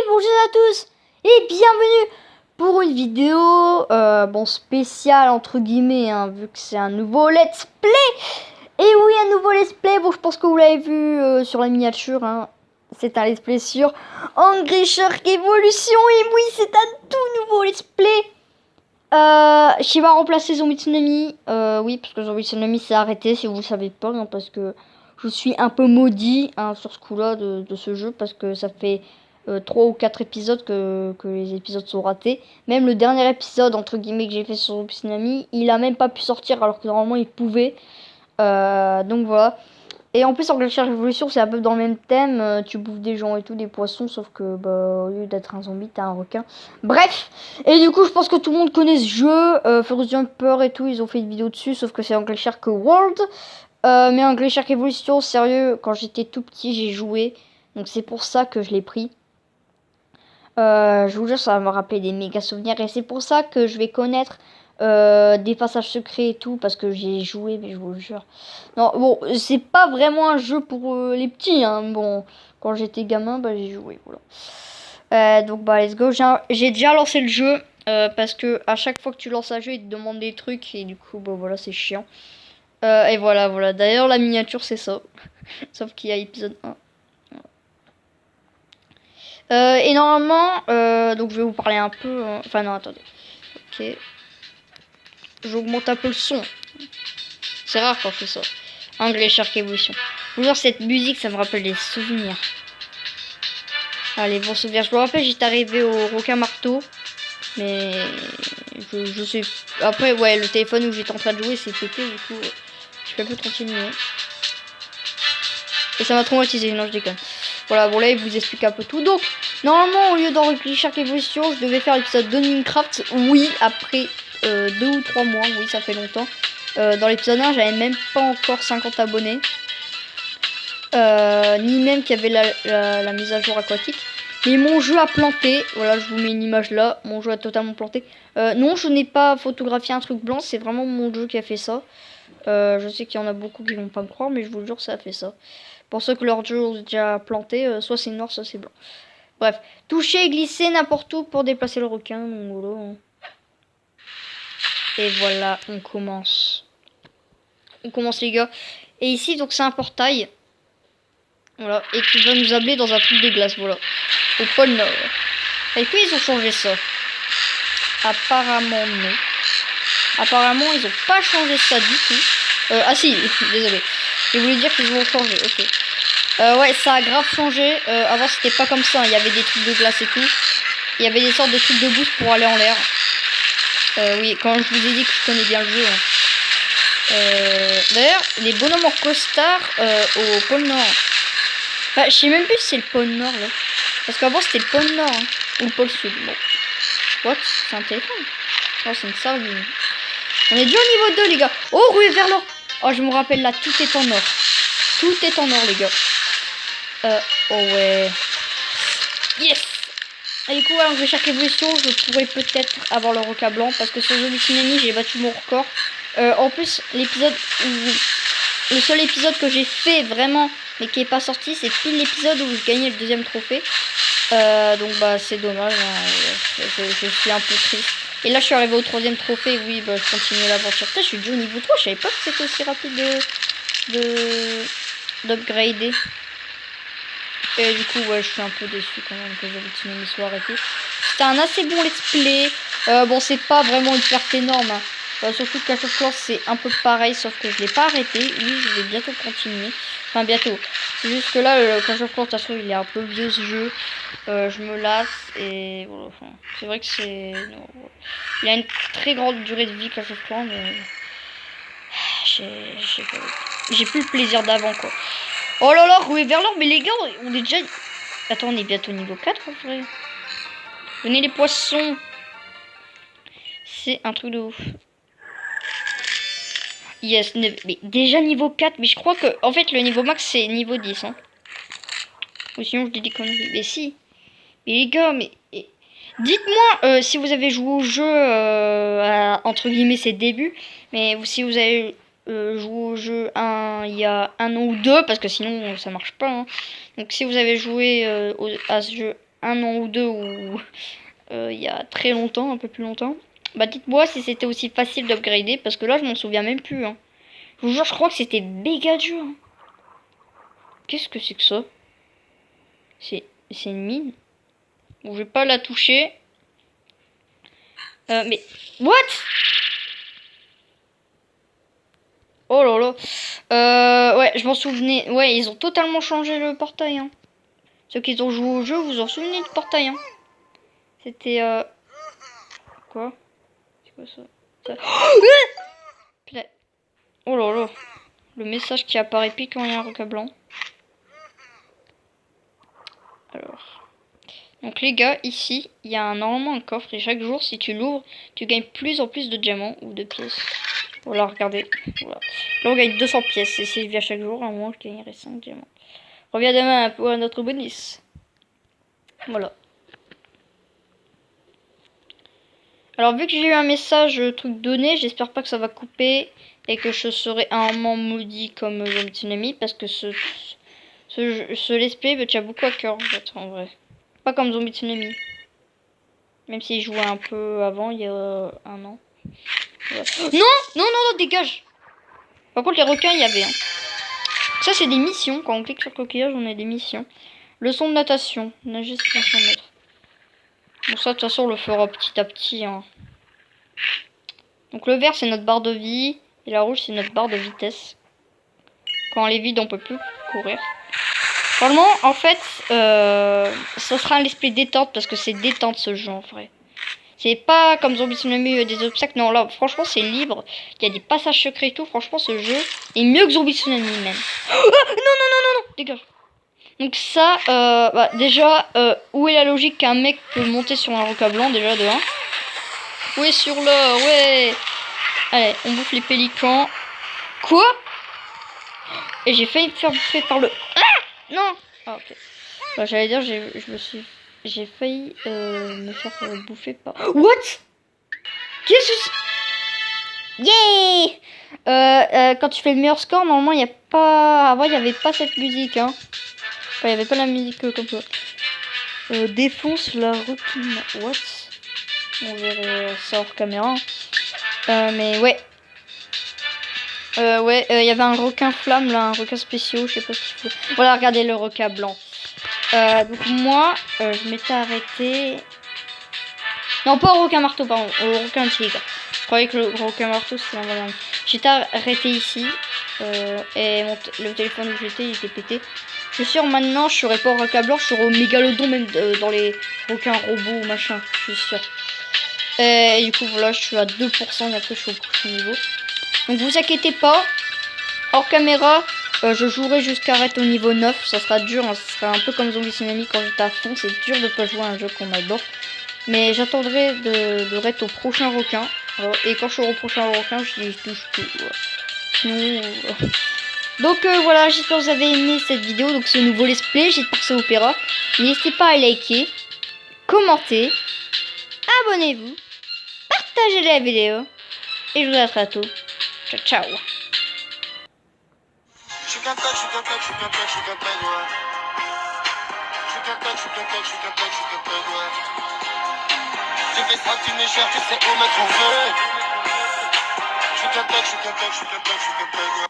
bonjour à tous et bienvenue pour une vidéo spéciale entre guillemets vu que c'est un nouveau let's play. Et oui, un nouveau let's play. Bon, je pense que vous l'avez vu sur la miniature, c'est un let's play sur Angry Shark Evolution. Et oui, c'est un tout nouveau let's play qui va remplacer Zombie Tsunami. Oui, parce que Zombie Tsunami s'est arrêté, si vous ne savez pas, parce que je suis un peu maudit sur ce coup-là de ce jeu, parce que ça fait 3 ou 4 épisodes que les épisodes sont ratés. Même le dernier épisode, entre guillemets, que j'ai fait sur Zombie Tsunami, il a même pas pu sortir, alors que normalement il pouvait. Donc voilà. Et en plus, Angry Shark Evolution, c'est un peu dans le même thème. Tu bouffes des gens et tout, des poissons, sauf que au lieu d'être un zombie, t'as un requin. Bref. Et du coup, je pense que tout le monde connaît ce jeu. Force Jumper et tout, ils ont fait une vidéo dessus, sauf que c'est Angry Shark World. Mais Angry Shark Evolution, sérieux, quand j'étais tout petit, j'ai joué. Donc c'est pour ça que je l'ai pris. Je vous jure, ça va me rappeler des méga souvenirs. Et c'est pour ça que je vais connaître des passages secrets et tout, parce que j'ai joué, mais je vous jure. Non, bon, c'est pas vraiment un jeu pour les petits, Bon, quand j'étais gamin, j'ai joué, voilà. Donc, let's go. J'ai déjà lancé le jeu, parce que à chaque fois que tu lances un jeu, il te demande des trucs, et du coup, voilà, c'est chiant. Et voilà. D'ailleurs, la miniature, c'est ça. Sauf qu'il y a épisode 1. Et normalement, donc je vais vous parler un peu. Enfin, non, attendez. Ok. J'augmente un peu le son. C'est rare quand je fais ça. Angry Shark Evolution. Toujours cette musique, ça me rappelle des souvenirs. Allez, bons souvenirs. Je me rappelle, j'étais arrivé au requin marteau. Mais je sais. Après, ouais, le téléphone où j'étais en train de jouer s'est pété. Du coup, je peux plus continuer. Et ça m'a traumatisé. Non, je déconne. Voilà, bon là, il vous explique un peu tout. Donc, normalement, au lieu d'Angry Shark Evolution, je devais faire l'épisode de Minecraft. Oui, après 2 ou 3 mois. Oui, ça fait longtemps. Dans l'épisode 1, j'avais même pas encore 50 abonnés. Ni même qu'il y avait la mise à jour aquatique. Mais mon jeu a planté. Voilà, je vous mets une image là. Mon jeu a totalement planté. Non, je n'ai pas photographié un truc blanc. C'est vraiment mon jeu qui a fait ça. Je sais qu'il y en a beaucoup qui vont pas me croire, mais je vous jure, ça a fait ça. Pour ceux que leur jeu ont déjà planté, soit c'est noir, soit c'est blanc. Bref, toucher et glisser n'importe où pour déplacer le requin. Donc, voilà. Et voilà, on commence. On commence, les gars. Et ici, donc, c'est un portail. Voilà, et qui va nous amener dans un truc de glace, voilà. Au pôle Nord. Et puis, ils ont changé ça. Apparemment, non. Apparemment, ils ont pas changé ça du tout. Ah si, désolé. J'ai voulu dire qu'ils vont changer, ok. Ouais, ça a grave changé. Avant, c'était pas comme ça. Il y avait des trucs de glace et tout. Il y avait des sortes de trucs de boost pour aller en l'air. Oui, quand je vous ai dit que je connais bien le jeu. D'ailleurs, les bonhommes en costard au pôle Nord. Enfin, je sais même plus si c'est le pôle Nord, là. Parce qu'avant, c'était le pôle Nord. Ou le pôle Sud. Bon. What? C'est un téléphone? Oh, c'est une sardine. On est déjà au niveau 2, les gars. Oh, ruée vers l'or. Oh, je me rappelle, là, tout est en or. Tout est en or, les gars. Oh ouais. Yes. Et du coup, Angry Shark Evolution, je pourrais peut-être avoir le requin blanc. Parce que sur Zombie Tsunami, j'ai battu mon record. En plus, le seul épisode que j'ai fait vraiment, mais qui est pas sorti, c'est pile l'épisode où je gagnais le 2e trophée. Donc c'est dommage, je suis un peu triste. Et là je suis arrivé au 3e trophée. Oui, je continue l'aventure. Je suis déjà au niveau 3, je savais pas que c'était aussi rapide d'upgrader. Et du coup je suis un peu déçu quand même que Zombie Tsunami soit arrêté. C'était un assez bon let's play. Bon, c'est pas vraiment une perte énorme, surtout que Clash of Clans c'est un peu pareil, sauf que je l'ai pas arrêté. Oui, je vais bientôt continuer. Enfin, bientôt. C'est juste que là, le Clash of Clans, de toute façon, il est un peu vieux ce jeu. Je me lasse et voilà. Enfin, c'est vrai que c'est. Il a une très grande durée de vie, Clash of Clans, mais. J'ai plus le plaisir d'avant, quoi. Oh là là, roué vers l'or, mais les gars, on est déjà. Attends, on est bientôt niveau 4 en vrai. Venez les poissons. C'est un truc de ouf. Yes, mais déjà niveau 4, mais je crois que en fait le niveau max c'est niveau 10 Ou sinon je dis des conneries. Mais si. Mais les gars, mais dites-moi si vous avez joué au jeu entre guillemets ses débuts, mais si vous avez joué au jeu il y a 1 an ou 2, parce que sinon ça marche pas. Donc si vous avez joué à ce jeu un an ou deux ou il y a très longtemps, un peu plus longtemps. Bah dites-moi si c'était aussi facile d'upgrader parce que là je m'en souviens même plus. Hein. Je vous jure, je crois que c'était méga dur. Hein. Qu'est-ce que c'est que ça? C'est une mine. Bon, je vais pas la toucher. Mais what? Oh là là. Ouais, je m'en souvenais. Ouais, ils ont totalement changé le portail. Hein. Ceux qui ont joué au jeu, vous en souvenez du portail. Hein. C'était quoi? C'est quoi ça? Oh là là. Le message qui apparaît pile quand il y a un requin blanc. Alors. Donc les gars, ici, il y a normalement un coffre et chaque jour, si tu l'ouvres, tu gagnes plus en plus de diamants ou de pièces. Voilà, regardez. Voilà. Là, on gagne 200 pièces et si je viens chaque jour, à moins, je gagnerai 5 diamants. Reviens demain pour un autre bonus. Voilà. Alors, vu que j'ai eu un message truc donné, j'espère pas que ça va couper et que je serai un moment maudit comme Zombie Tsunami parce que ce let's play me tient beaucoup à cœur en fait, en vrai. Pas comme Zombie Tsunami. Même s'il jouait un peu avant, il y a un an. Ouais. Non, non, non, non, dégage. Par contre, les requins, il y avait. Hein. Ça, c'est des missions. Quand on clique sur coquillage, on a des missions. Leçon de natation. Nager 500 mètres. Bon, ça, de toute façon, on le fera petit à petit. Hein. Donc, le vert, c'est notre barre de vie. Et la rouge, c'est notre barre de vitesse. Quand elle est vide, on peut plus courir. Vraiment, en fait, ça sera un let's play détente parce que c'est détente ce jeu en vrai. C'est pas comme Zombie Tsunami des obstacles. Non, là, franchement, c'est libre. Il y a des passages secrets et tout. Franchement, ce jeu est mieux que Zombie Tsunami même. Ah, non, non, non, non, non, dégage. Donc ça, bah, déjà, où est la logique qu'un mec peut monter sur un requin blanc déjà de 1? Ouais, sur l'or, ouais. Allez, on bouffe les pélicans. Quoi? Et j'ai failli me faire bouffer par le... Ah non. Ah, ok. Bah, j'allais dire, j'ai failli me faire bouffer par... What? Qu'est-ce que c'est? Yeah. Quand tu fais le meilleur score, normalement, il n'y a pas... Avant, il n'y avait pas cette musique, hein. Enfin, il n'y avait pas la musique comme ça. Défonce la requine. What? On verra ça hors caméra. Mais ouais. Ouais, il y avait un requin flamme là, un requin spécial, je sais pas ce qu'il fait. Voilà, regardez le requin blanc. Donc moi, je m'étais arrêté. Non, pas au requin marteau, pardon, au requin tigre. Je croyais que le requin marteau c'était un vrai. J'étais arrêté ici. Et le téléphone où j'étais, il était pété. Je suis sûr maintenant, je serai pas au requin blanc, je serai au mégalodon, même dans les requins robots machin, je suis sûr. Et du coup, voilà, je suis à 2% et après je suis au prochain niveau. Donc vous inquiétez pas, hors caméra, je jouerai jusqu'à arrêter au niveau 9. Ça sera dur, hein, ça sera un peu comme Zombie Tsunami quand j'étais à fond. C'est dur de pas jouer à un jeu qu'on adore. Mais j'attendrai de raid au prochain requin. Et quand je serai au prochain requin, je touche plus. Ouais. Sinon, donc voilà, j'espère que vous avez aimé cette vidéo. Donc ce nouveau let's play, j'espère que ça vous plaira. N'hésitez pas à liker, commenter, abonnez-vous, partagez la vidéo. Et je vous dis à très bientôt. Ciao, ciao. J'ai fait ça, tu m'échappes, tu sais où me trouver. Je suis qu'un tech, ouais.